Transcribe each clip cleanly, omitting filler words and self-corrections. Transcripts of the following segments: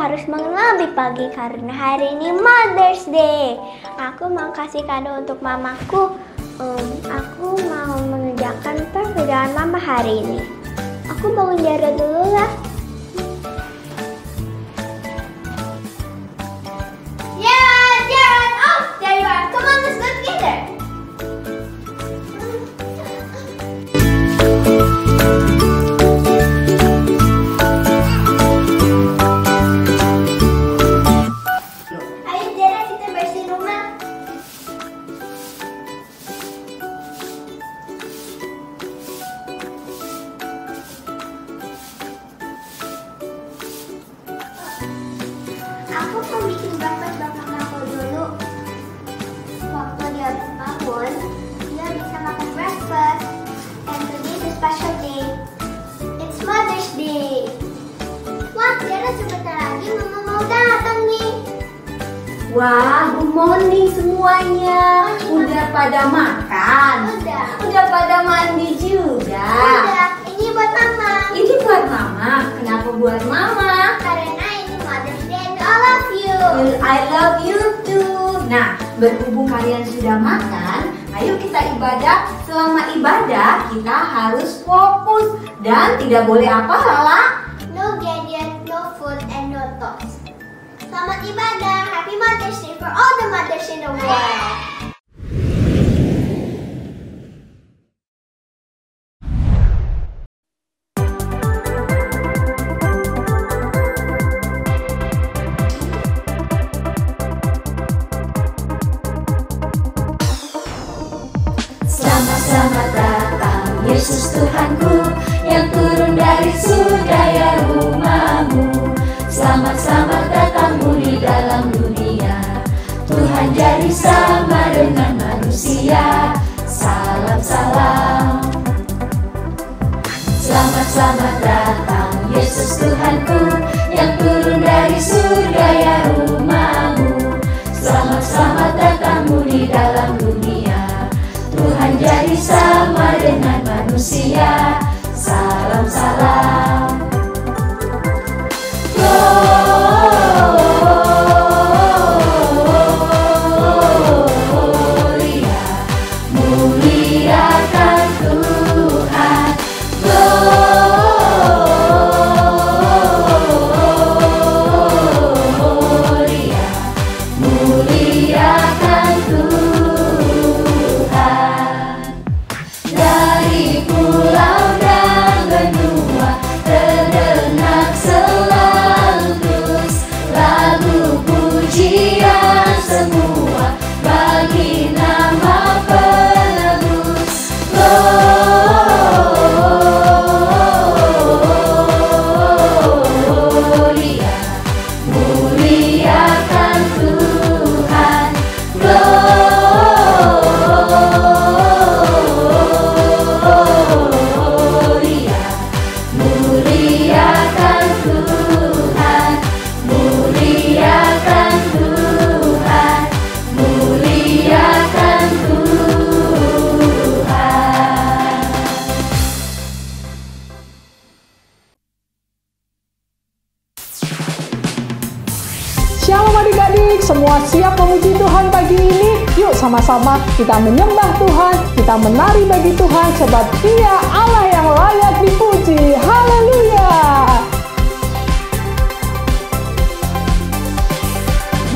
harus bangun lebih pagi karena hari ini Mother's Day. Aku mau kasih kado untuk mamaku. Aku mau mengerjakan pekerjaan mama hari ini. Aku bangun Jara dulu lah. Aku mau bikin breakfast buat mamaku dulu. Waktu dia bangun, dia bisa makan breakfast. And today is a special day. It's Mother's Day. Wah, Tiara sebentar lagi mama mau datang nih. Wah, good morning semuanya. Udah pada makan? Udah pada mandi juga? Udah, ini buat mama. Ini buat mama. Kenapa buat mama? Karena ini Mother's Day and I love you. I love you too. Nah, berhubung kalian sudah makan, ayo kita ibadah. Selama ibadah, kita harus fokus dan tidak boleh apa, Lala? No gadget, no food, and no talks. Selamat ibadah. Happy Mother's Day for all the mothers in the world. Selamat datang Yesus Tuhanku yang turun dari surga ya rumahmu. Selamat datangmu di dalam dunia. Tuhan jadi sama dengan manusia. Salam. Selamat datang Yesus Tuhanku yang turun dari surga ya rumahmu. Selamat datangmu di dalam dunia. Tuhan jadi sama dengan manusia. Salam. Gloria, muliakan Tuhan. Gloria, muliakan Tuhan. Dari pulau dan benua terdengar selalu terus lagu pujian semua bagi nama penebus. Gloria, muliakan Tuhan. Gloria, muliakan Tuhan. Muliakan Tuhan. Muliakan Tuhan. Shalom adik-adik, semua siap memuji Tuhan pagi ini? Yuk sama-sama kita menyembah Tuhan, kita menari bagi Tuhan sebab Dia Allah yang layak dipuji. Haleluya!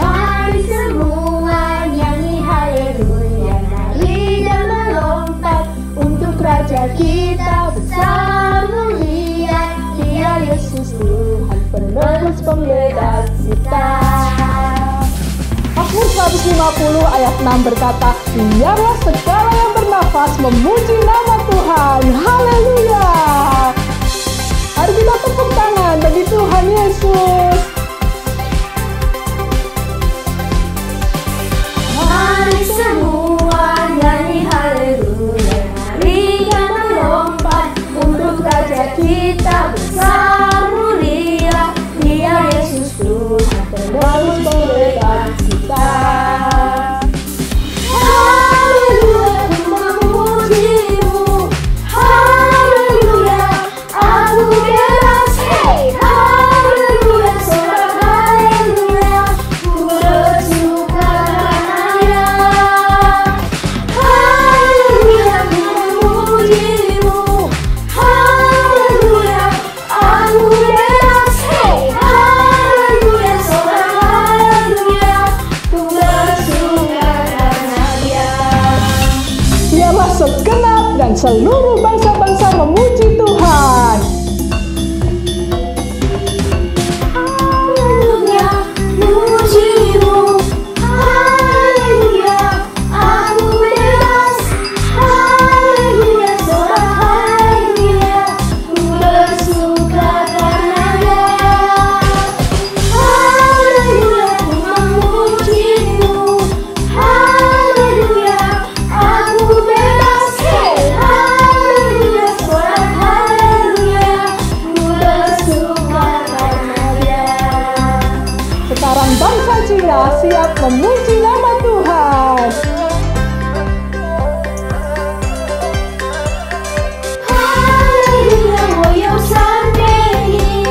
Mari semua nyanyi haleluya, nari dan melompat untuk Raja kita besar mulia. Dia Yesus Tuhan penebus pembebas kita. Mazmur 150 ayat 6 berkata, biarlah segala yang bernafas memuji nama Tuhan. Haleluya! Mari kita tepuk tangan bagi Tuhan Yesus. Mari semua nyanyi haleluya, nari dan melompat untuk Raja kita besar mulia. Dia Yesus Tuhan penebus pembebas kita. Haleluya, ku memuji-Mu. Haleluya, aku bebas. Hey, haleluya, sorak seluruh bangsa-bangsa memuji Tuhan. Haleluya, mujimu. Haleluya, aku bebas. Haleluya, sorak haleluya, ku bersuka karenanya. Haleluya, ku memujimu. Haleluya, aku bebas. Haleluya, sorak haleluya, ku bersuka karenanya. Sekarang bangsa Cina siap memuji nama Tuhan. Haleluya，我要赞美你。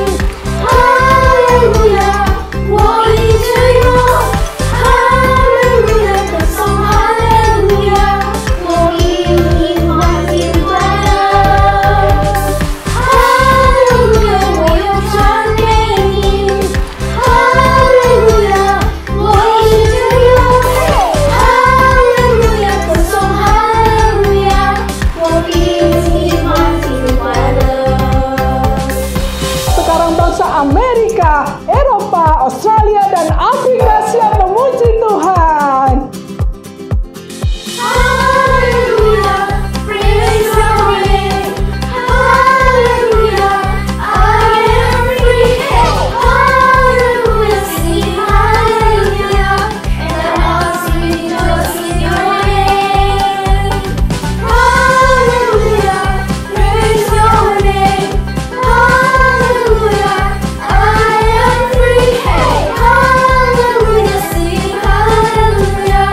Haleluya，我一直有。Haleluya，歌颂 Haleluya，我以你欢喜快乐。Haleluya，我要赞美你。Haleluya，我一直有。Haleluya，歌颂 Haleluya，我以你欢喜快乐。 Sekarang bangsa Amerika, Eropa, Australia, dan Afrika siap memuji Tuhan. Haleluya, praise your name. Haleluya, I am free. Haleluya, sing haleluya, and our hearts rejoice in your name. Haleluya, praise your name. Haleluya, I am free. Haleluya, sing haleluya,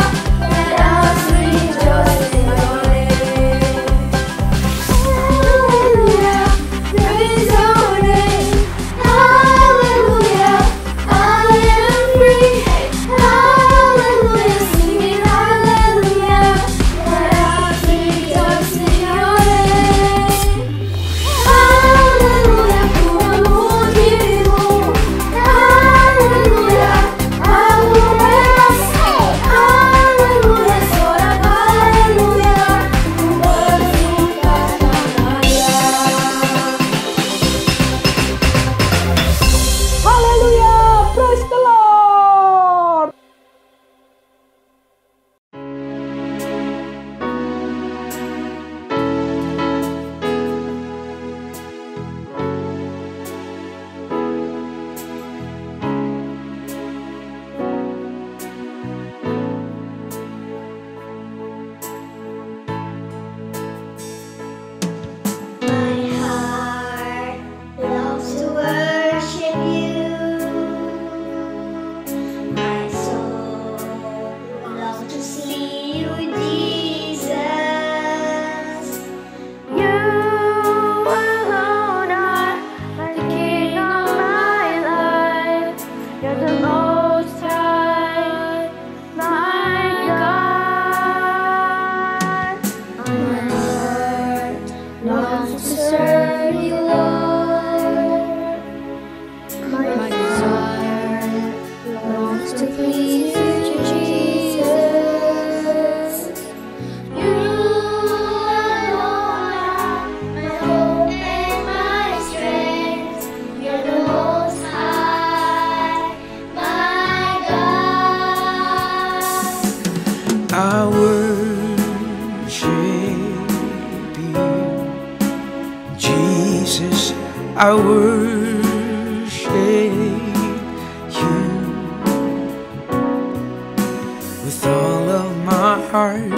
and our hearts rejoice in your name. Haleluya, praise your name. Haleluya, I am free. Haleluya, sing haleluya, and our hearts rejoice in your name. Haleluya, ku memujimu. Haleluya, aku bebas. Haleluya, sorak haleluya, ku bersuka karenanya. Haleluya, praise the Lord. My heart loves to worship you. My soul loves to see you, Jesus. You alone are the King of my life. You're the Most High, my God. My heart longs to serve you, Lord. My desire longs to please you, Jesus. You alone are my hope and my strength. You're the Most High, my God. I worship you, Jesus. I worship you with all of my heart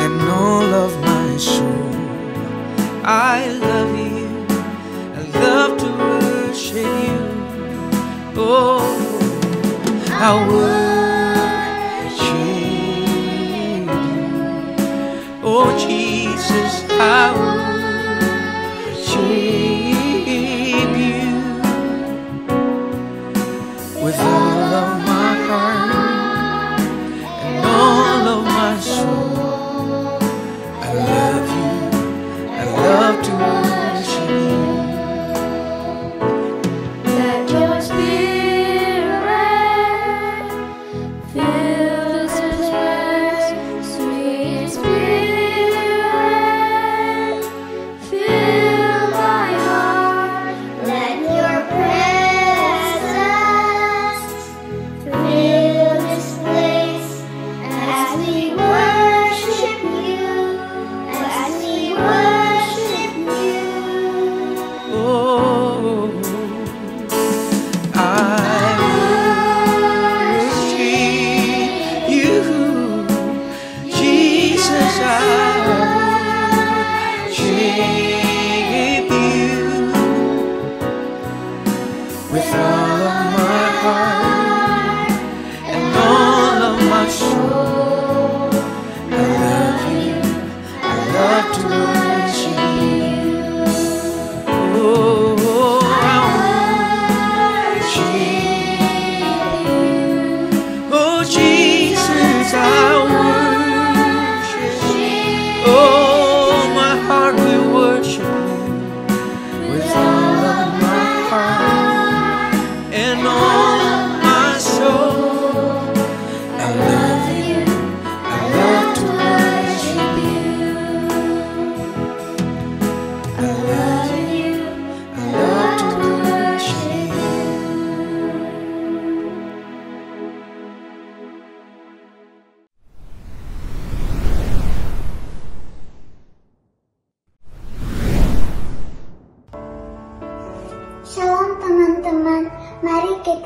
and all of my soul. I love you. I love to worship you. Oh, I worship you. Oh, Jesus, I worship you with all of my heart and all of my soul. I love you. I love to worship you. Let your spirit fill this place, sweet spirit.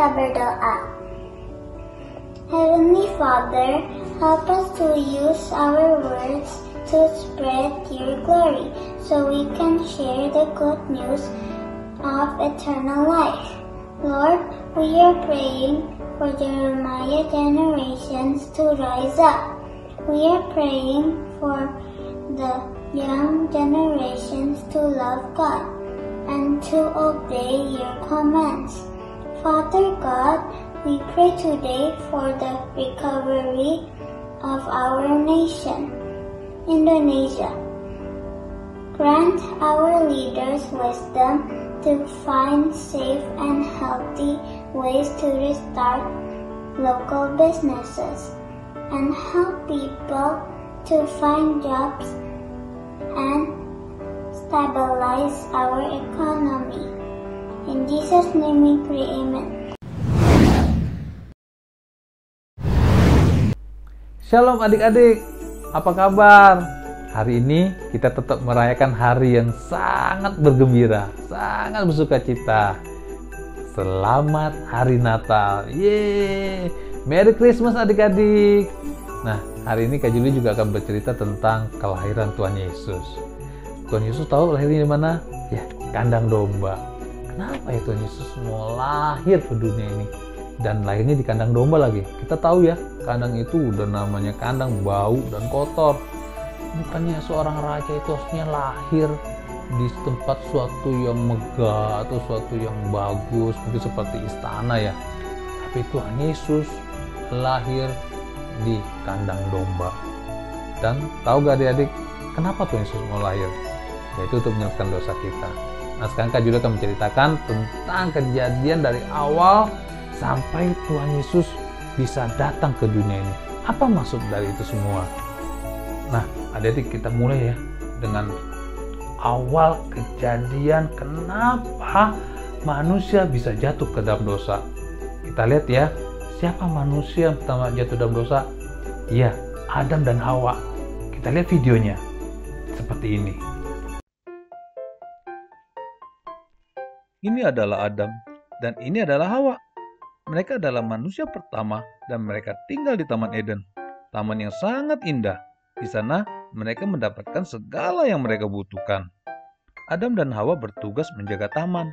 Kita berdoa. Heavenly Father, help us to use our words to spread your glory so we can share the good news of eternal life. Lord, we are praying for Jeremiah generations to rise up. We are praying for the young generations to love God and to obey your commands. Father God, we pray today for the recovery of our nation, Indonesia. Grant our leaders wisdom to find safe and healthy ways to restart local businesses and help people to find jobs and stabilize our economy. In Jesus' name we pray, amen. Shalom adik-adik, apa kabar? Hari ini kita tetap merayakan hari yang sangat bergembira, sangat bersuka cita. Selamat Hari Natal, yeay! Merry Christmas adik-adik. Nah, hari ini Kak Juli juga akan bercerita tentang kelahiran Tuhan Yesus. Tuhan Yesus tahu lahirnya di mana? Ya, kandang domba. Kenapa ya Tuhan Yesus mau lahir ke dunia ini? Dan lahirnya di kandang domba lagi. Kita tahu ya, kandang itu udah namanya kandang bau dan kotor. Bukannya seorang raja itu harusnya lahir di tempat suatu yang megah atau suatu yang bagus, mungkin seperti istana ya. Tapi Tuhan Yesus lahir di kandang domba. Dan tahu gak adik-adik, kenapa Tuhan Yesus mau lahir? Yaitu untuk menyelamatkan dosa kita. Nah, sekarang Kak juga akan menceritakan tentang kejadian dari awal sampai Tuhan Yesus bisa datang ke dunia ini. Apa maksud dari itu semua? Nah, adik-adik, kita mulai ya dengan awal kejadian kenapa manusia bisa jatuh ke dalam dosa. Kita lihat ya, siapa manusia yang pertama jatuh dalam dosa? Iya, Adam dan Hawa. Kita lihat videonya. Seperti ini. Ini adalah Adam dan ini adalah Hawa. Mereka adalah manusia pertama dan mereka tinggal di Taman Eden. Taman yang sangat indah. Di sana mereka mendapatkan segala yang mereka butuhkan. Adam dan Hawa bertugas menjaga taman.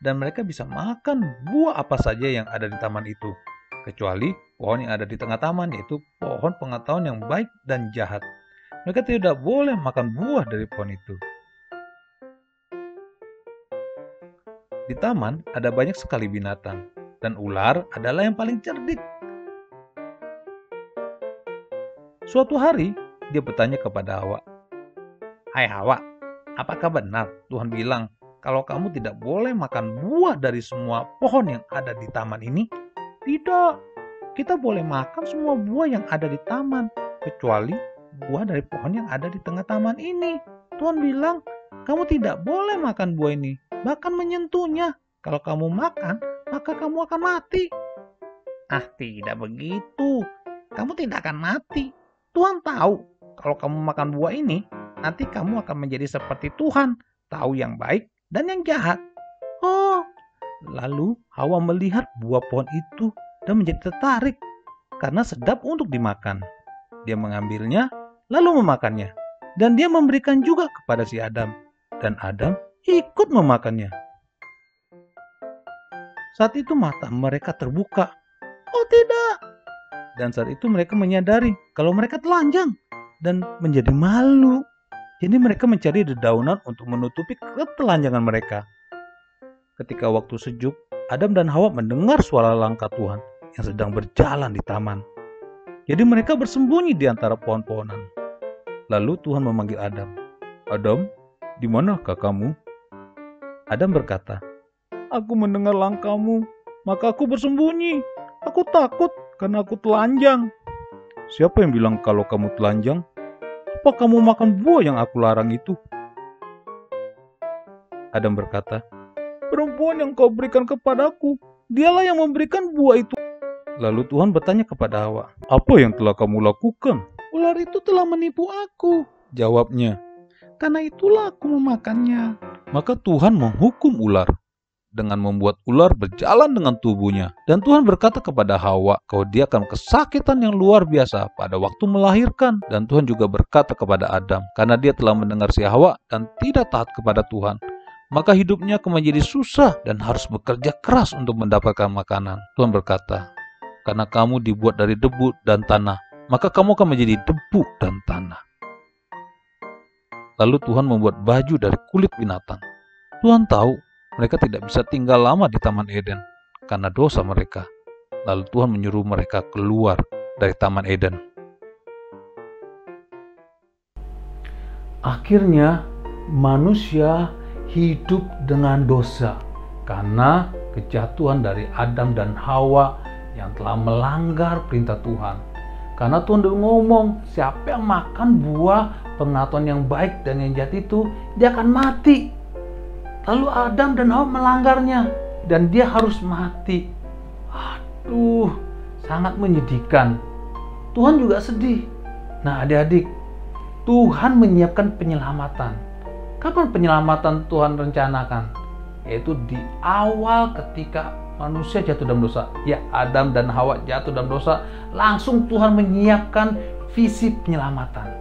Dan mereka bisa makan buah apa saja yang ada di taman itu. Kecuali pohon yang ada di tengah taman, yaitu pohon pengetahuan yang baik dan jahat. Mereka tidak boleh makan buah dari pohon itu. Di taman ada banyak sekali binatang. Dan ular adalah yang paling cerdik. Suatu hari, dia bertanya kepada Hawa, "Hai Hawa, apakah benar Tuhan bilang kalau kamu tidak boleh makan buah dari semua pohon yang ada di taman ini?" "Tidak, kita boleh makan semua buah yang ada di taman, kecuali buah dari pohon yang ada di tengah taman ini. Tuhan bilang, kamu tidak boleh makan buah ini, bahkan menyentuhnya. Kalau kamu makan, maka kamu akan mati." "Ah, tidak begitu. Kamu tidak akan mati. Tuhan tahu kalau kamu makan buah ini, nanti kamu akan menjadi seperti Tuhan, tahu yang baik dan yang jahat." Oh, lalu Hawa melihat buah pohon itu dan menjadi tertarik karena sedap untuk dimakan. Dia mengambilnya lalu memakannya, dan dia memberikan juga kepada si Adam, dan Adam ikut memakannya. Saat itu mata mereka terbuka. Oh tidak! Dan saat itu mereka menyadari kalau mereka telanjang dan menjadi malu. Jadi mereka mencari dedaunan untuk menutupi ketelanjangan mereka. Ketika waktu sejuk, Adam dan Hawa mendengar suara langkah Tuhan yang sedang berjalan di taman. Jadi mereka bersembunyi di antara pohon-pohonan. Lalu Tuhan memanggil Adam. "Adam, di manakah kamu?" Adam berkata, "Aku mendengar langkahmu, maka aku bersembunyi. Aku takut karena aku telanjang." "Siapa yang bilang kalau kamu telanjang? Apa kamu makan buah yang aku larang itu?" Adam berkata, "Perempuan yang kau berikan kepadaku, dialah yang memberikan buah itu." Lalu Tuhan bertanya kepada Hawa, "Apa yang telah kamu lakukan?" "Ular itu telah menipu aku," jawabnya. "Karena itulah aku memakannya." Maka Tuhan menghukum ular. dengan membuat ular berjalan dengan tubuhnya. Dan Tuhan berkata kepada Hawa bahwa dia akan kesakitan yang luar biasa pada waktu melahirkan. Dan Tuhan juga berkata kepada Adam, karena dia telah mendengar si Hawa dan tidak taat kepada Tuhan, maka hidupnya akan menjadi susah dan harus bekerja keras untuk mendapatkan makanan. Tuhan berkata, karena kamu dibuat dari debu dan tanah, maka kamu akan menjadi debu dan tanah. Lalu Tuhan membuat baju dari kulit binatang. Tuhan tahu mereka tidak bisa tinggal lama di Taman Eden karena dosa mereka. Lalu Tuhan menyuruh mereka keluar dari Taman Eden. Akhirnya manusia hidup dengan dosa karena kejatuhan dari Adam dan Hawa yang telah melanggar perintah Tuhan. Karena Tuhan udah ngomong, siapa yang makan buah pengetahuan yang baik dan yang jahat itu, dia akan mati. Lalu Adam dan Hawa melanggarnya dan dia harus mati. Aduh, sangat menyedihkan. Tuhan juga sedih. Nah, adik-adik, Tuhan menyiapkan penyelamatan. Kapan penyelamatan Tuhan rencanakan? Yaitu di awal ketika manusia jatuh dalam dosa. Ya, Adam dan Hawa jatuh dalam dosa, langsung Tuhan menyiapkan visi penyelamatan.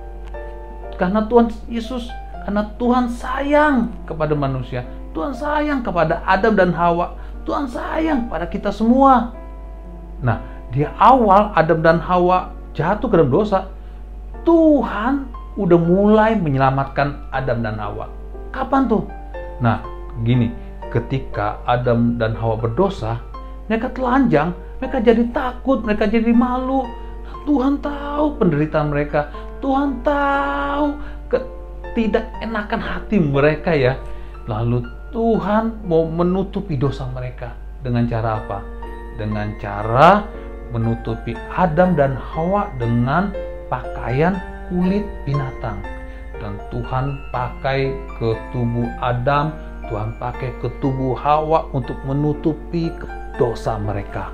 Karena Tuhan Yesus, karena Tuhan sayang kepada manusia, Tuhan sayang kepada Adam dan Hawa, Tuhan sayang pada kita semua. Nah, di awal Adam dan Hawa jatuh ke dalam dosa, Tuhan udah mulai menyelamatkan Adam dan Hawa. Kapan tuh? Nah, gini, ketika Adam dan Hawa berdosa, mereka telanjang, mereka jadi takut, mereka jadi malu. Tuhan tahu penderitaan mereka, Tuhan tahu ketidakenakan hati mereka ya. Lalu Tuhan mau menutupi dosa mereka. Dengan cara apa? Dengan cara menutupi Adam dan Hawa dengan pakaian kulit binatang. Dan Tuhan pakai ke tubuh Adam, Tuhan pakai ke tubuh Hawa untuk menutupi dosa mereka.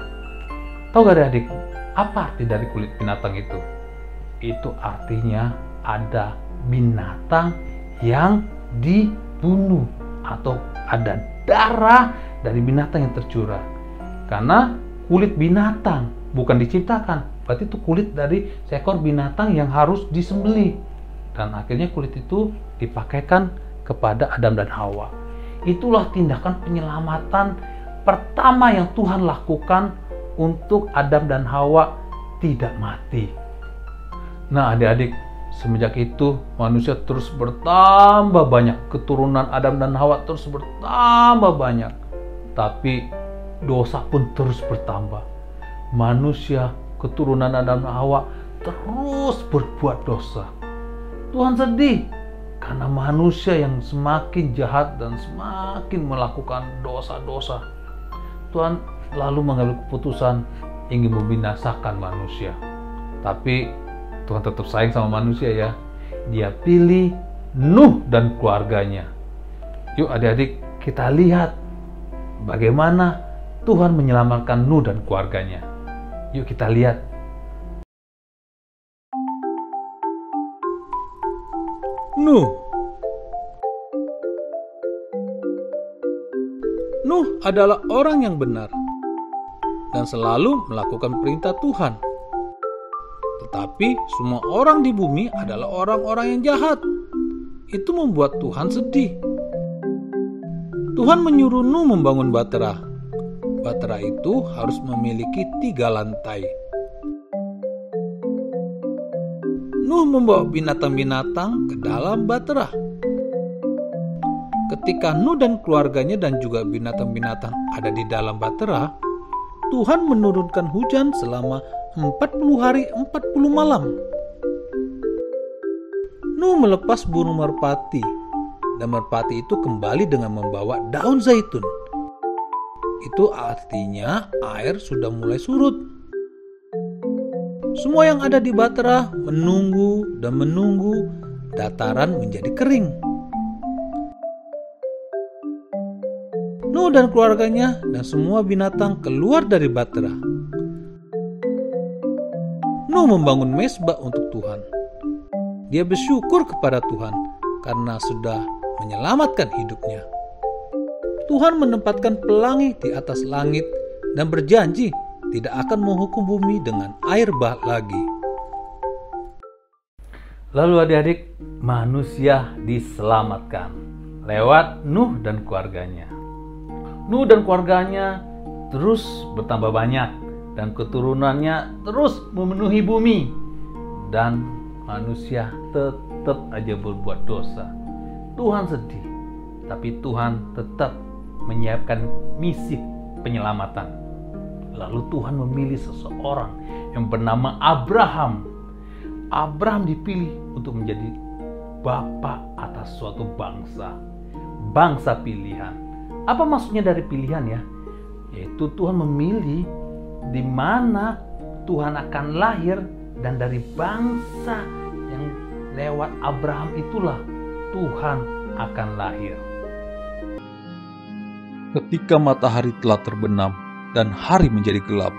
Tahu gak adik, apa arti dari kulit binatang itu? Itu artinya ada binatang yang dibunuh atau ada darah dari binatang yang tercurah. Karena kulit binatang bukan diciptakan, berarti itu kulit dari seekor binatang yang harus disembelih. Dan akhirnya kulit itu dipakaikan kepada Adam dan Hawa. Itulah tindakan penyelamatan pertama yang Tuhan lakukan untuk Adam dan Hawa tidak mati. Nah, adik-adik, semenjak itu manusia terus bertambah banyak, keturunan Adam dan Hawa terus bertambah banyak. Tapi dosa pun terus bertambah. Manusia, keturunan Adam dan Hawa terus berbuat dosa. Tuhan sedih karena manusia yang semakin jahat dan semakin melakukan dosa-dosa. Tuhan lalu mengambil keputusan ingin membinasakan manusia. Tapi Tuhan tetap sayang sama manusia ya. Dia pilih Nuh dan keluarganya. Yuk adik-adik, kita lihat bagaimana Tuhan menyelamatkan Nuh dan keluarganya. Yuk kita lihat. Nuh adalah orang yang benar dan selalu melakukan perintah Tuhan. Tetapi semua orang di bumi adalah orang-orang yang jahat. Itu membuat Tuhan sedih. Tuhan menyuruh Nuh membangun bahtera. Bahtera itu harus memiliki 3 lantai. Nuh membawa binatang-binatang ke dalam bahtera. Ketika Nuh dan keluarganya dan juga binatang-binatang ada di dalam bahtera, Tuhan menurunkan hujan selama 40 hari 40 malam. Nuh melepas burung merpati, dan merpati itu kembali dengan membawa daun zaitun. Itu artinya air sudah mulai surut. Semua yang ada di bahtera menunggu dan menunggu dataran menjadi kering. Nuh dan keluarganya dan semua binatang keluar dari bahtera. Nuh membangun mezbah untuk Tuhan. Dia bersyukur kepada Tuhan karena sudah menyelamatkan hidupnya. Tuhan menempatkan pelangi di atas langit dan berjanji tidak akan menghukum bumi dengan air bah lagi. Lalu adik-adik, manusia diselamatkan lewat Nuh dan keluarganya. Nuh dan keluarganya terus bertambah banyak dan keturunannya terus memenuhi bumi. Dan manusia tetap aja berbuat dosa. Tuhan sedih, tapi Tuhan tetap menyiapkan misi penyelamatan. Lalu Tuhan memilih seseorang yang bernama Abraham. Abraham dipilih untuk menjadi bapa atas suatu bangsa. Bangsa pilihan. Apa maksudnya dari pilihan ya? Yaitu Tuhan memilih di mana Tuhan akan lahir, dan dari bangsa yang lewat Abraham itulah Tuhan akan lahir. Ketika matahari telah terbenam dan hari menjadi gelap,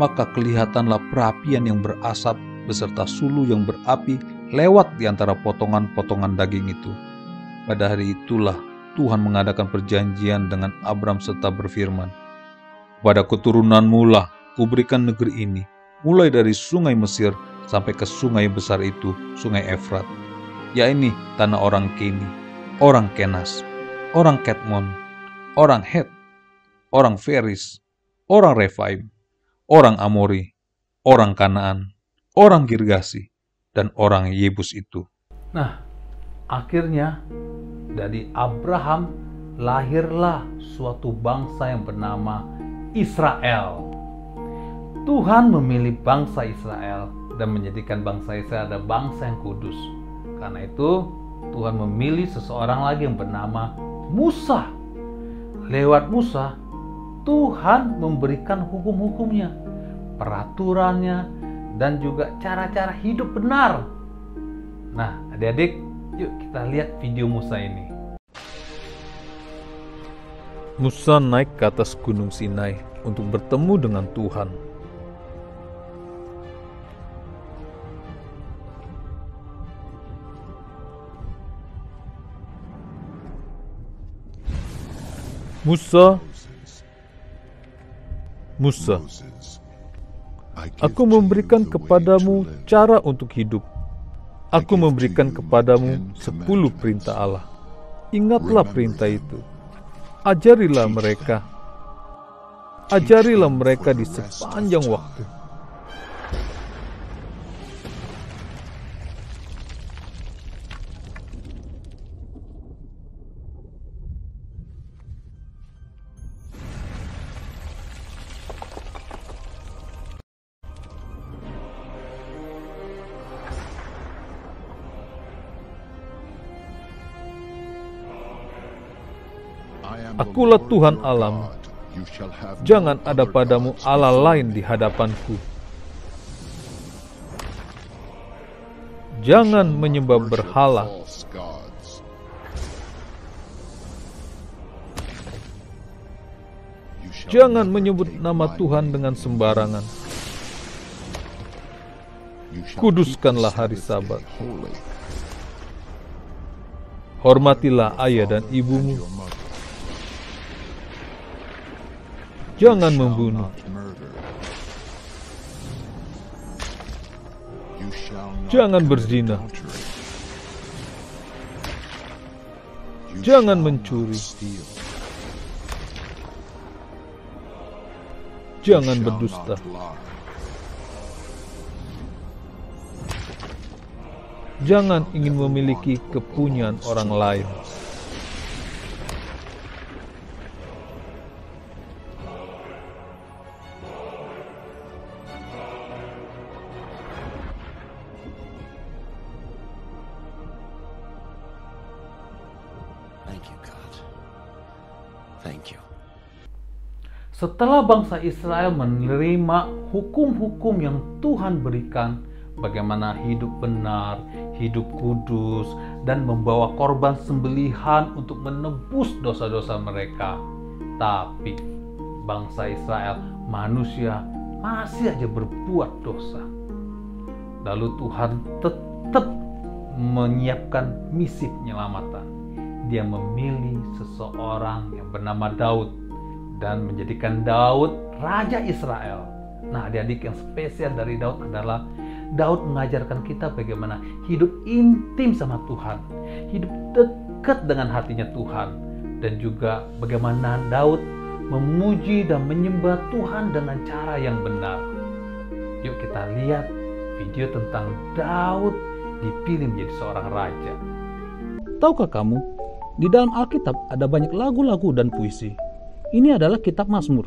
maka kelihatanlah perapian yang berasap beserta sulu yang berapi lewat di antara potongan-potongan daging itu. Pada hari itulah Tuhan mengadakan perjanjian dengan Abram serta berfirman, "Pada keturunanmu lah kuberikan negeri ini, mulai dari sungai Mesir sampai ke sungai besar itu, sungai Efrat, yakni tanah orang Keni, orang Kenas, orang Ketmon, orang Het, orang Feris, orang Refaim, orang Amori, orang Kanaan, orang Girgasi, dan orang Yebus itu." Nah, akhirnya dari Abraham lahirlah suatu bangsa yang bernama Israel. Tuhan memilih bangsa Israel dan menjadikan bangsa Israel adalah bangsa yang kudus. Karena itu Tuhan memilih seseorang lagi yang bernama Musa. Lewat Musa, Tuhan memberikan hukum-hukumnya, peraturannya, dan juga cara-cara hidup benar. Nah, adik-adik, yuk kita lihat video Musa ini. Musa naik ke atas gunung Sinai untuk bertemu dengan Tuhan. Musa, aku memberikan kepadamu cara untuk hidup. Aku memberikan kepadamu 10 perintah Allah. Ingatlah perintah itu. Ajarilah mereka di sepanjang waktu. Akulah Tuhan Allahmu. Jangan ada padamu Allah lain di hadapanku. Jangan menyembah berhala. Jangan menyebut nama Tuhan dengan sembarangan. Kuduskanlah hari Sabat. Hormatilah ayah dan ibumu. Jangan membunuh. Jangan berzina. Jangan mencuri. Jangan berdusta. Jangan ingin memiliki kepunyaan orang lain. Setelah bangsa Israel menerima hukum-hukum yang Tuhan berikan, bagaimana hidup benar, hidup kudus, dan membawa korban sembelihan untuk menebus dosa-dosa mereka. Tapi bangsa Israel, manusia, masih aja berbuat dosa. Lalu Tuhan tetap menyiapkan misi penyelamatan, Dia memilih seseorang yang bernama Daud dan menjadikan Daud Raja Israel. Nah, adik-adik, yang spesial dari Daud adalah Daud mengajarkan kita bagaimana hidup intim sama Tuhan, hidup dekat dengan hatinya Tuhan, dan juga bagaimana Daud memuji dan menyembah Tuhan dengan cara yang benar. Yuk kita lihat video tentang Daud dipilih menjadi seorang raja. Tahukah kamu, di dalam Alkitab ada banyak lagu-lagu dan puisi. Ini adalah kitab Mazmur,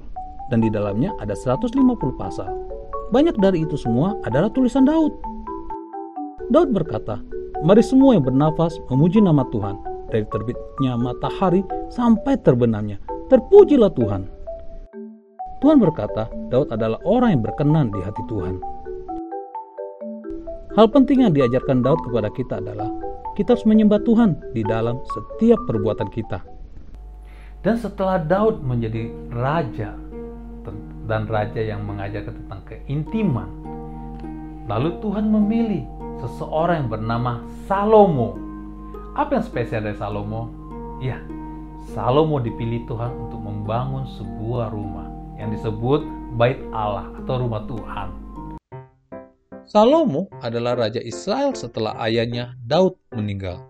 dan di dalamnya ada 150 pasal. Banyak dari itu semua adalah tulisan Daud. Daud berkata, "Mari semua yang bernafas memuji nama Tuhan, dari terbitnya matahari sampai terbenamnya. Terpujilah Tuhan." Tuhan berkata, Daud adalah orang yang berkenan di hati Tuhan. Hal penting yang diajarkan Daud kepada kita adalah kita harus menyembah Tuhan di dalam setiap perbuatan kita. Dan setelah Daud menjadi raja, dan raja yang mengajarkan tentang keintiman, lalu Tuhan memilih seseorang yang bernama Salomo. Apa yang spesial dari Salomo? Ya, Salomo dipilih Tuhan untuk membangun sebuah rumah yang disebut Bait Allah atau rumah Tuhan. Salomo adalah raja Israel setelah ayahnya Daud meninggal.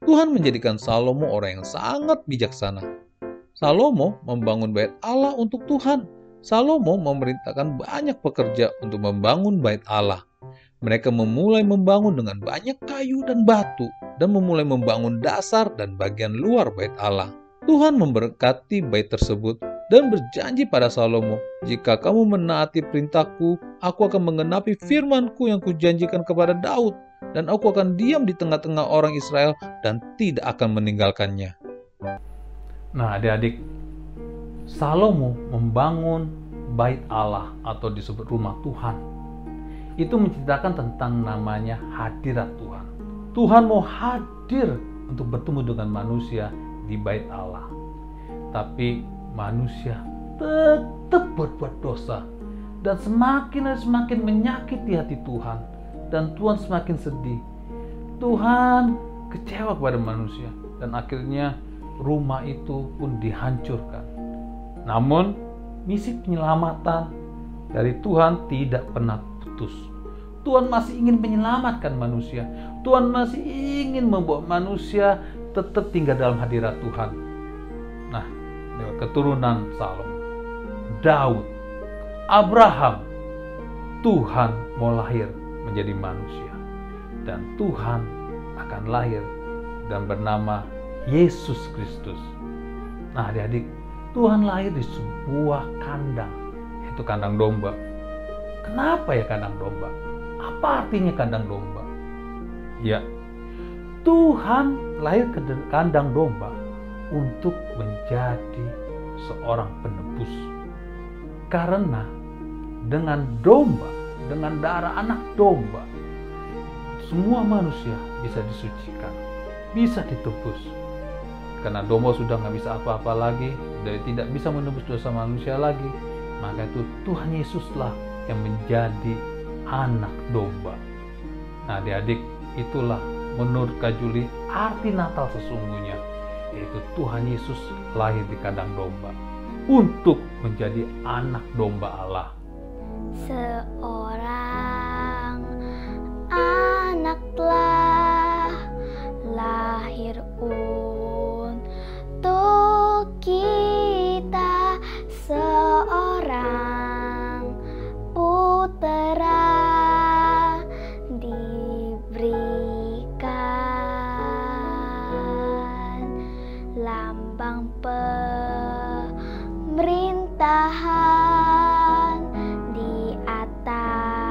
Tuhan menjadikan Salomo orang yang sangat bijaksana. Salomo membangun Bait Allah untuk Tuhan. Salomo memerintahkan banyak pekerja untuk membangun Bait Allah. Mereka memulai membangun dengan banyak kayu dan batu, dan memulai membangun dasar dan bagian luar Bait Allah. Tuhan memberkati bait tersebut dan berjanji pada Salomo, "Jika kamu menaati perintahku, aku akan menggenapi firman-Ku yang kujanjikan kepada Daud, dan aku akan diam di tengah-tengah orang Israel dan tidak akan meninggalkannya." Nah, adik-adik, Salomo membangun Bait Allah atau disebut rumah Tuhan. Itu menceritakan tentang namanya hadirat Tuhan. Tuhan mau hadir untuk bertemu dengan manusia di Bait Allah. Tapi manusia tetap berbuat dosa dan semakin menyakiti hati Tuhan, dan Tuhan semakin sedih. Tuhan kecewa kepada manusia dan akhirnya rumah itu pun dihancurkan. Namun misi penyelamatan dari Tuhan tidak pernah putus. Tuhan masih ingin menyelamatkan manusia. Tuhan masih ingin membawa manusia tetap tinggal dalam hadirat Tuhan. Nah, lewat keturunan Salomo, Daud, Abraham, Tuhan mau lahir menjadi manusia. Dan Tuhan akan lahir dan bernama Yesus Kristus. Nah, adik-adik, Tuhan lahir di sebuah kandang, yaitu kandang domba. Kenapa ya kandang domba? Apa artinya kandang domba? Ya, Tuhan lahir ke kandang domba untuk menjadi seorang penebus. Karena dengan domba, dengan darah anak domba, semua manusia bisa disucikan, bisa ditebus. Karena domba sudah nggak bisa apa-apa lagi, dan tidak bisa menebus dosa manusia lagi, maka itu Tuhan Yesuslah yang menjadi anak domba. Nah, adik-adik, itulah menurut Kak Juli arti Natal sesungguhnya, yaitu Tuhan Yesus lahir di kandang domba untuk menjadi anak domba Allah. Seorang anak telah lahir untuk kita, seorang putera diberikan, lambang pemerintahan di atas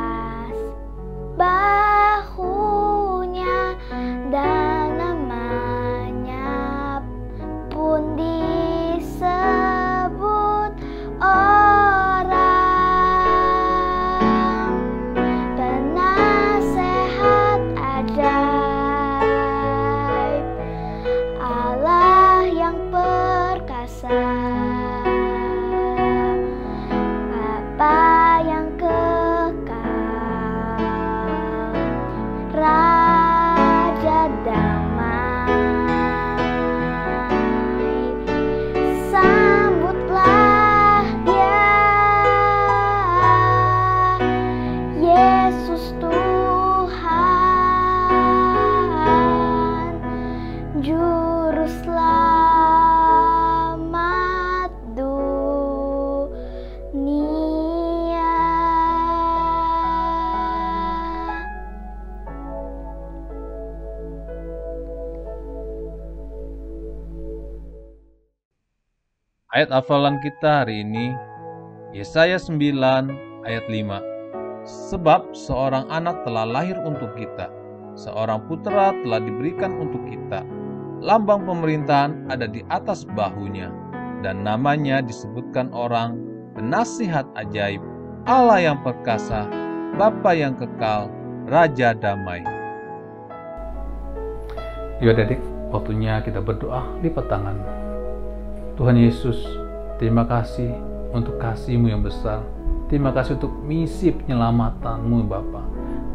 Ayat hafalan kita hari ini, Yesaya 9 ayat 5. Sebab seorang anak telah lahir untuk kita, seorang putra telah diberikan untuk kita. Lambang pemerintahan ada di atas bahunya, dan namanya disebutkan orang Penasihat Ajaib, Allah yang perkasa, Bapa yang kekal, Raja Damai. Yuk adik, waktunya kita berdoa, lipat tangan. Tuhan Yesus, terima kasih untuk kasih-Mu yang besar. Terima kasih untuk misi penyelamatan-Mu Bapa.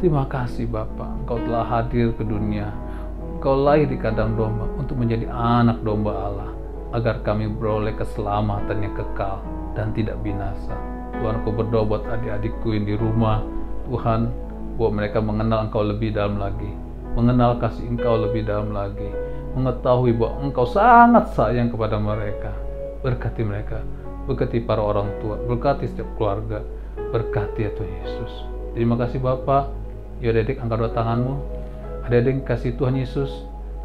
Terima kasih Bapa, Engkau telah hadir ke dunia. Engkau lahir di kandang domba untuk menjadi anak domba Allah, agar kami beroleh keselamatan yang kekal dan tidak binasa. Tuhan, Engkau berdoa buat adik-adikku yang di rumah. Tuhan, buat mereka mengenal Engkau lebih dalam lagi, mengenal kasih Engkau lebih dalam lagi, mengetahui bahwa Engkau sangat sayang kepada mereka. Berkati mereka, berkati para orang tua, berkati setiap keluarga, berkati ya Tuhan Yesus. Terima kasih Bapa. Ya adik, angkat dua tanganmu. Adik kasih Tuhan Yesus,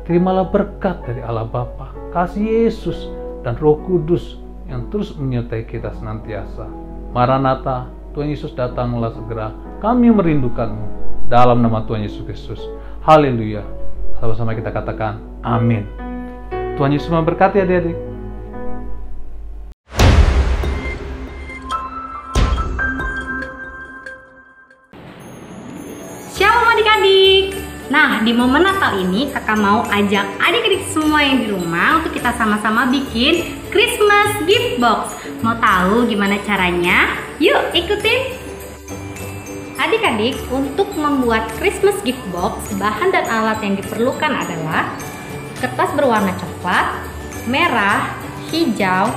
terimalah berkat dari Allah Bapa, kasih Yesus dan Roh Kudus yang terus menyertai kita senantiasa. Maranatha, Tuhan Yesus datanglah segera. Kami merindukan-Mu dalam nama Tuhan Yesus Kristus. Haleluya. Sama-sama kita katakan amin. Tuhan Yesus memberkati adik-adik. Shalom adik-adik. Nah, di momen Natal ini kakak mau ajak adik-adik semua yang di rumah untuk kita sama-sama bikin Christmas gift box. Mau tahu gimana caranya? Yuk ikutin. Adik-adik, untuk membuat Christmas gift box, bahan dan alat yang diperlukan adalah kertas berwarna coklat, merah, hijau,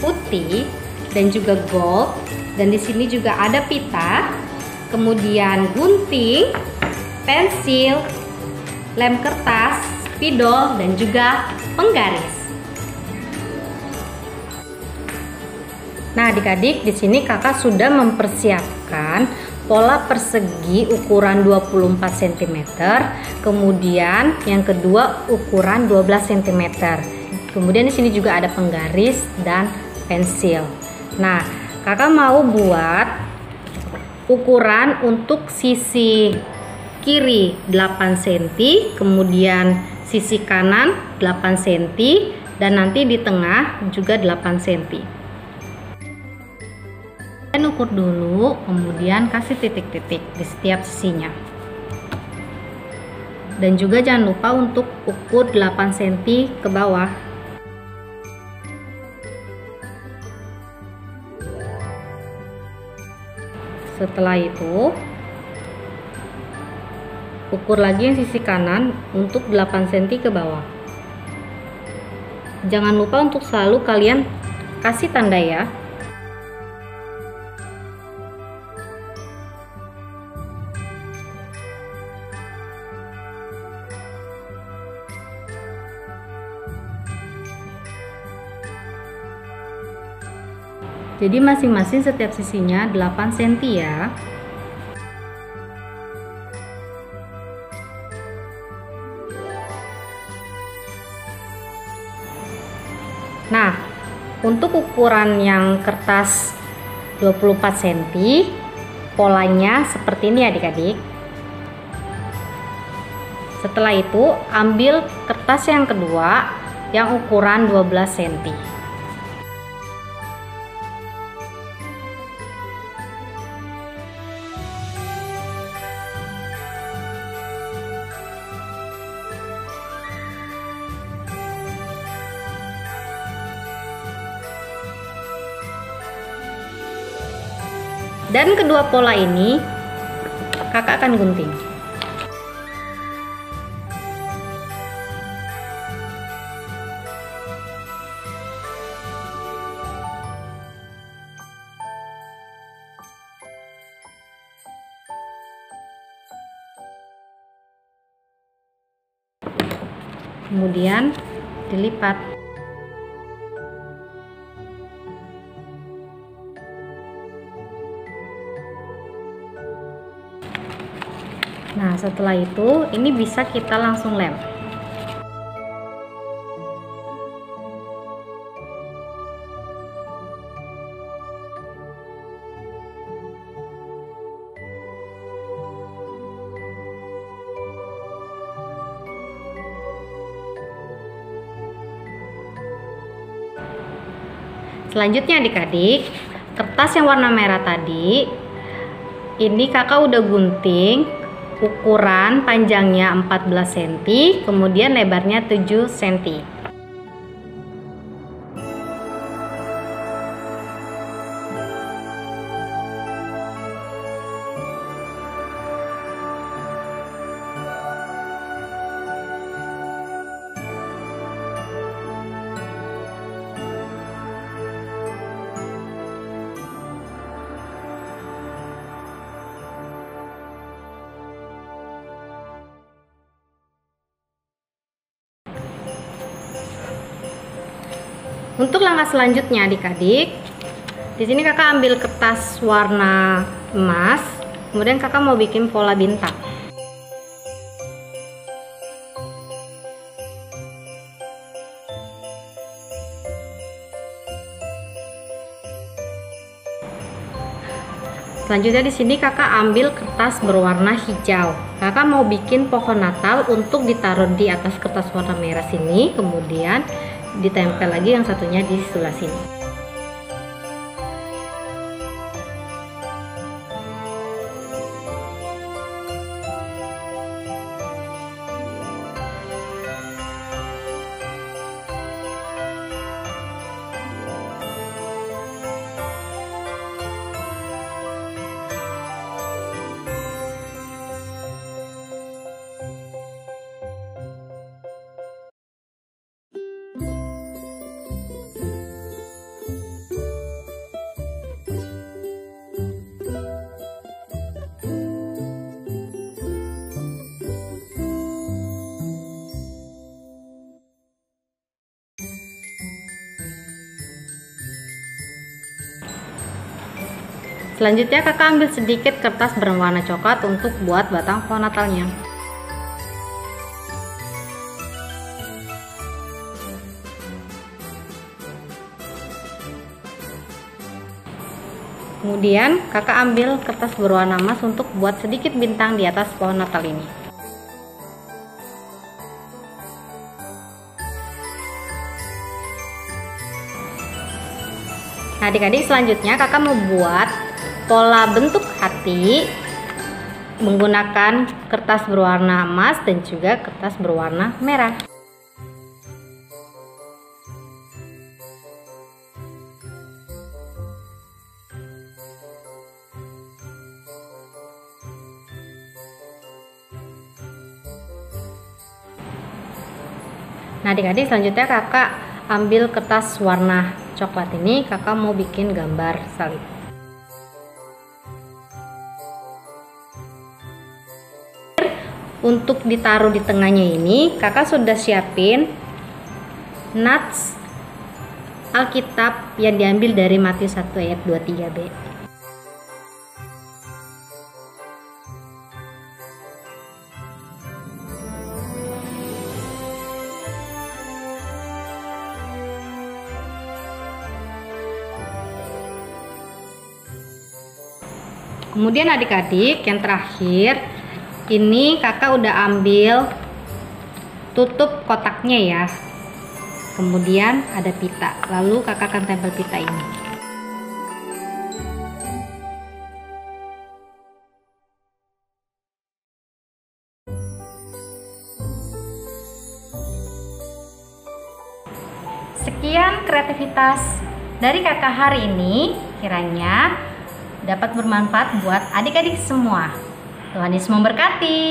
putih, dan juga gold. Dan di sini juga ada pita, kemudian gunting, pensil, lem kertas, spidol, dan juga penggaris. Nah, adik-adik, di sini kakak sudah mempersiapkan pola persegi ukuran 24 cm, kemudian yang kedua ukuran 12 cm. Kemudian di sini juga ada penggaris dan pensil. Nah, kakak mau buat ukuran untuk sisi kiri 8 cm, kemudian sisi kanan 8 cm, dan nanti di tengah juga 8 cm. Dan ukur dulu, kemudian kasih titik-titik di setiap sisinya. Dan juga jangan lupa untuk ukur 8 cm ke bawah. Setelah itu, ukur lagi yang sisi kanan untuk 8 cm ke bawah. Jangan lupa untuk selalu kalian kasih tanda ya. Jadi masing-masing setiap sisinya 8 cm ya. Nah, untuk ukuran yang kertas 24 cm, polanya seperti ini adik-adik. Setelah itu, ambil kertas yang kedua yang ukuran 12 cm. Dan kedua pola ini kakak akan gunting. Kemudian dilipat. Nah, setelah itu ini bisa kita langsung lem. Selanjutnya adik-adik, kertas yang warna merah tadi, ini kakak udah gunting ukuran panjangnya 14 cm, kemudian lebarnya 7 cm. Untuk langkah selanjutnya adik-adik, di sini kakak ambil kertas warna emas, kemudian kakak mau bikin pola bintang. Selanjutnya di sini kakak ambil kertas berwarna hijau. Kakak mau bikin pohon Natal untuk ditaruh di atas kertas warna merah sini, kemudian ditempel lagi yang satunya di sebelah sini. Selanjutnya kakak ambil sedikit kertas berwarna coklat untuk buat batang pohon Natalnya. Kemudian kakak ambil kertas berwarna emas untuk buat sedikit bintang di atas pohon Natal ini. Nah adik-adik, selanjutnya kakak mau buat pola bentuk hati menggunakan kertas berwarna emas dan juga kertas berwarna merah. Nah adik-adik, selanjutnya kakak ambil kertas warna coklat ini, kakak mau bikin gambar salib. Untuk ditaruh di tengahnya ini kakak sudah siapin nats Alkitab yang diambil dari Matius 1 ayat 23b. Kemudian adik-adik, yang terakhir ini kakak udah ambil tutup kotaknya ya. Kemudian ada pita, lalu kakak akan tempel pita ini. Sekian kreativitas dari kakak hari ini, kiranya dapat bermanfaat buat adik-adik semua. Tuhan Yesus memberkati.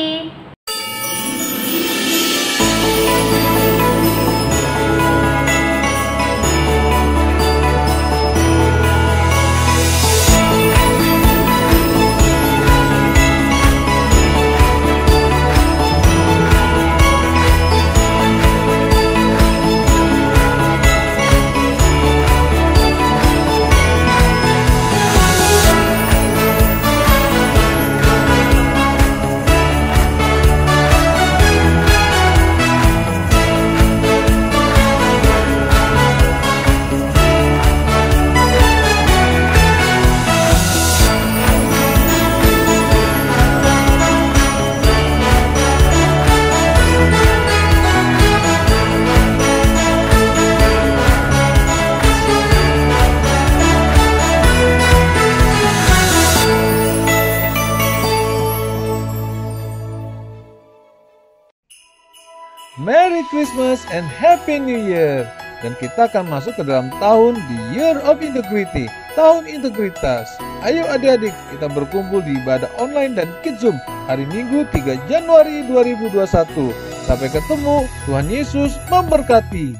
Merry Christmas and Happy New Year. Dan kita akan masuk ke dalam tahun the Year of Integrity, tahun integritas. Ayo adik-adik, kita berkumpul di ibadah online dan Kids Zoom hari Minggu 3 Januari 2021. Sampai ketemu, Tuhan Yesus memberkati.